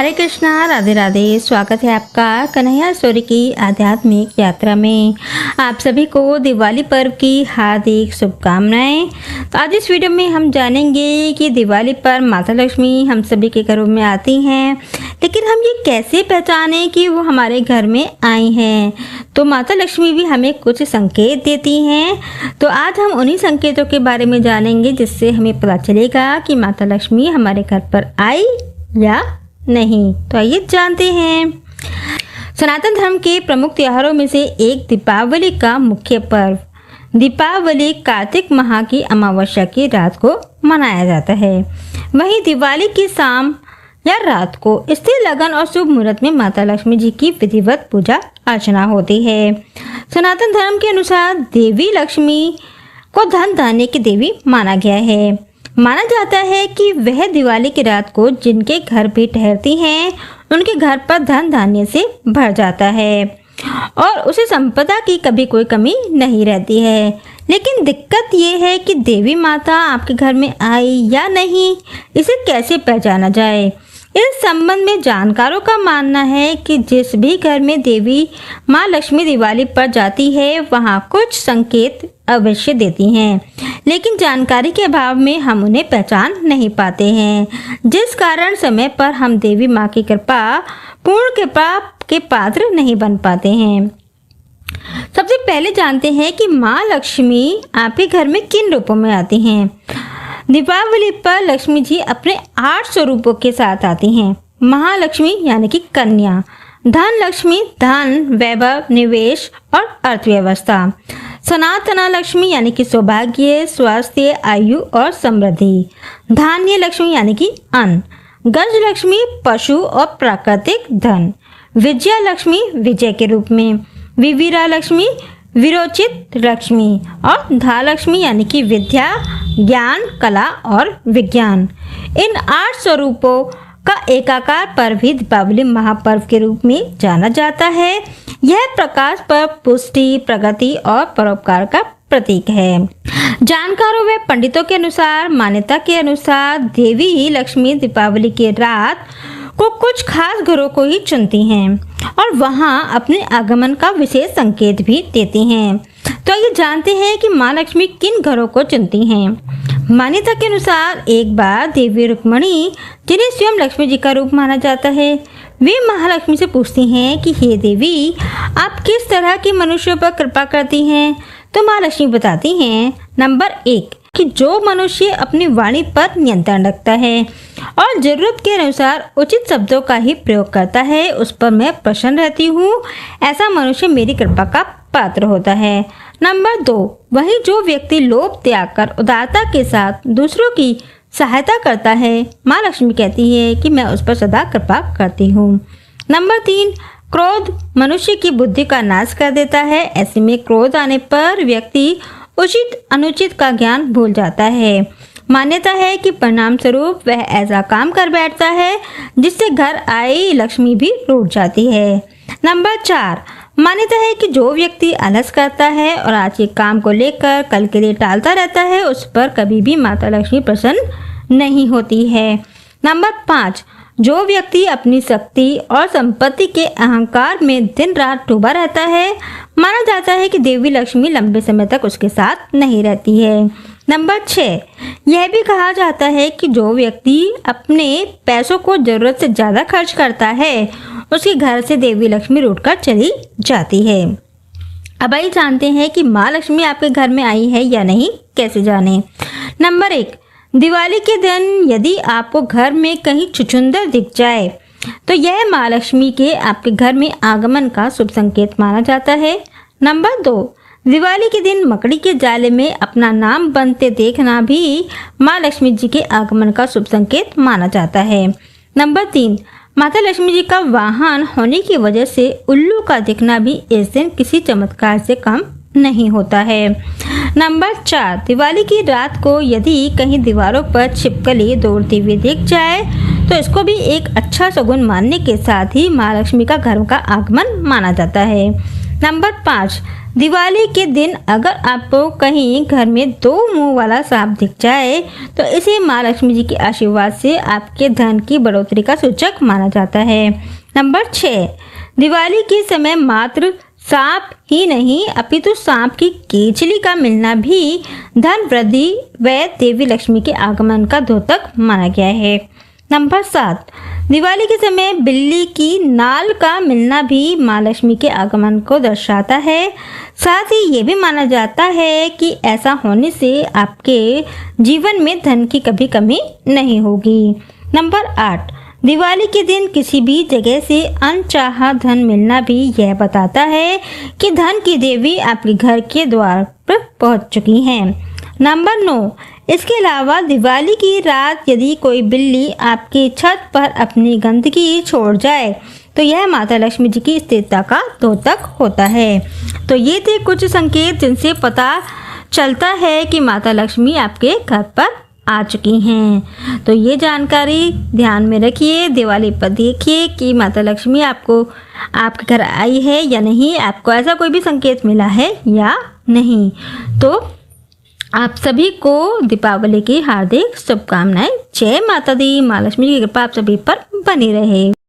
हरे कृष्णा, राधे राधे। स्वागत है आपका कन्हैया स्टोरी की आध्यात्मिक यात्रा में। आप सभी को दिवाली पर्व की हार्दिक शुभकामनाएं। तो आज इस वीडियो में हम जानेंगे कि दिवाली पर माता लक्ष्मी हम सभी के घरों में आती हैं, लेकिन हम ये कैसे पहचानें कि वो हमारे घर में आई हैं। तो माता लक्ष्मी भी हमें कुछ संकेत देती हैं। तो आज हम उन्हीं संकेतों के बारे में जानेंगे जिससे हमें पता चलेगा कि माता लक्ष्मी हमारे घर पर आई या नहीं। तो आइए जानते हैं। सनातन धर्म के प्रमुख त्योहारों में से एक दीपावली का मुख्य पर्व दीपावली कार्तिक माह की अमावस्या की रात को मनाया जाता है। वहीं दिवाली की शाम या रात को स्थिर लगन और शुभ मुहूर्त में माता लक्ष्मी जी की विधिवत पूजा अर्चना होती है। सनातन धर्म के अनुसार देवी लक्ष्मी को धन धान्य की देवी माना गया है। माना जाता है कि वह दिवाली की रात को जिनके घर भी ठहरती हैं उनके घर पर धन धान्य से भर जाता है और उसे संपदा की कभी कोई कमी नहीं रहती है। लेकिन दिक्कत ये है कि देवी माता आपके घर में आई या नहीं, इसे कैसे पहचाना जाए। इस संबंध में जानकारों का मानना है कि जिस भी घर में देवी माँ लक्ष्मी दिवाली पर जाती है वहाँ कुछ संकेत अवश्य देती हैं, लेकिन जानकारी के अभाव में हम उन्हें पहचान नहीं पाते हैं, जिस कारण समय पर हम देवी माँ की पूर्ण कृपा के पात्र नहीं बन पाते हैं। सबसे पहले जानते हैं कि माँ लक्ष्मी आपके घर में किन रूपों में आती हैं। दीपावली पर लक्ष्मी जी अपने 8 स्वरूपों के साथ आती हैं। महालक्ष्मी यानी कि कन्या, धन लक्ष्मी धन, वैभव, निवेश और अर्थव्यवस्था, सनातना लक्ष्मी यानी कि सौभाग्य, स्वास्थ्य, आयु और समृद्धि, धान्य लक्ष्मी यानी कि अन्न, गज लक्ष्मी पशु और प्राकृतिक धन, विजया लक्ष्मी विजय के रूप में, विवीरा लक्ष्मी विरोचित लक्ष्मी और धालक्ष्मी यानी कि विद्या, ज्ञान, कला और विज्ञान। इन 8 स्वरूपों का एकाकार पर्व भी दीपावली महापर्व के रूप में जाना जाता है। यह प्रकाश पर पुष्टि, प्रगति और परोपकार का प्रतीक है। जानकारों व पंडितों के अनुसार, मान्यता के अनुसार देवी लक्ष्मी दीपावली की रात को कुछ खास घरों को ही चुनती हैं और वहां अपने आगमन का विशेष संकेत भी देती हैं। तो ये जानते हैं कि माँ लक्ष्मी किन घरों को चुनती हैं। मान्यता के अनुसार एक बार देवी रुक्मणी, जिन्हें स्वयं लक्ष्मी जी का रूप माना जाता है, वे महालक्ष्मी से पूछती हैं कि हे देवी, आप किस तरह के मनुष्यों पर कृपा करती हैं। तो माँ लक्ष्मी बताती हैं, नंबर 1 कि जो मनुष्य अपनी वाणी पर नियंत्रण रखता है और जरूरत के अनुसार उचित शब्दों का ही प्रयोग करता है, उस पर मैं प्रसन्न रहती हूँ। ऐसा मनुष्य मेरी कृपा का पात्र होता है। नंबर 2, वही जो व्यक्ति लोभ त्याग कर उदारता के साथ दूसरों की सहायता करता है, माँ लक्ष्मी कहती है कि मैं उस पर सदा कृपा करती हूँ। नंबर 3, क्रोध मनुष्य की बुद्धि का नाश कर देता है। ऐसे में क्रोध आने पर व्यक्ति उचित अनुचित का ज्ञान भूल जाता है। मान्यता है कि परिणाम स्वरूप वह ऐसा काम कर बैठता है जिससे घर आई लक्ष्मी भी रूठ जाती है। नंबर 4, मान्यता है कि जो व्यक्ति आलस करता है और आज के काम को लेकर कल के लिए टालता रहता है, उस पर कभी भी माता लक्ष्मी प्रसन्न नहीं होती है। नंबर 5, जो व्यक्ति अपनी शक्ति और संपत्ति के अहंकार में दिन रात डूबा रहता है, माना जाता है कि देवी लक्ष्मी लंबे समय तक उसके साथ नहीं रहती है। नंबर 6, यह भी कहा जाता है कि जो व्यक्ति अपने पैसों को जरूरत से ज़्यादा खर्च करता है, उसके घर से देवी लक्ष्मी रूठकर चली जाती है। अब आइए जानते हैं कि माँ लक्ष्मी आपके घर में आई है या नहीं, कैसे जाने। नंबर 1, दिवाली के दिन यदि आपको घर में कहीं छुछुंदर दिख जाए तो यह माँ लक्ष्मी के आपके घर में आगमन का शुभ संकेत माना जाता है। नंबर 2, दिवाली के दिन मकड़ी के जाले में अपना नाम बनते देखना भी माँ लक्ष्मी जी के आगमन का शुभ संकेत माना जाता है। नंबर 3, माता लक्ष्मी जी का वाहन होने की वजह से उल्लू का दिखना भी इस दिन किसी चमत्कार से कम नहीं होता है। नंबर 4, दिवाली की रात को यदि कहीं दीवारों पर छिपकली दौड़ती हुई दिख जाए तो इसको भी एक अच्छा शगुन मानने के साथ ही माँ लक्ष्मी का घर का आगमन माना जाता है। नंबर 5, दिवाली के दिन अगर आपको कहीं घर में 2 मुंह वाला सांप दिख जाए तो इसे माँ लक्ष्मी जी के आशीर्वाद से आपके धन की बढ़ोतरी का सूचक माना जाता है। नंबर 6, दिवाली के समय मात्र सांप ही नहीं अपितु सांप की केचली का मिलना भी धन वृद्धि व देवी लक्ष्मी के आगमन का द्योतक माना गया है। नंबर 7, दिवाली के समय बिल्ली की नाल का मिलना भी माँ लक्ष्मी के आगमन को दर्शाता है। साथ ही ये भी माना जाता है कि ऐसा होने से आपके जीवन में धन की कभी कमी नहीं होगी। नंबर 8, दिवाली के दिन किसी भी जगह से अनचाहा धन मिलना भी यह बताता है कि धन की देवी आपके घर के द्वार पर पहुंच चुकी हैं। नंबर 9, इसके अलावा दिवाली की रात यदि कोई बिल्ली आपकी छत पर अपनी गंदगी छोड़ जाए तो यह माता लक्ष्मी जी की स्थिरता का द्योतक होता है। तो ये थे कुछ संकेत जिनसे पता चलता है कि माता लक्ष्मी आपके घर पर आ चुकी हैं। तो ये जानकारी ध्यान में रखिए, दिवाली पर देखिए कि माता लक्ष्मी आपको आपके घर आई है या नहीं, आपको ऐसा कोई भी संकेत मिला है या नहीं। तो आप सभी को दीपावली की हार्दिक शुभकामनाएं। जय माता दी। माँ लक्ष्मी की कृपा आप सभी पर बनी रहे।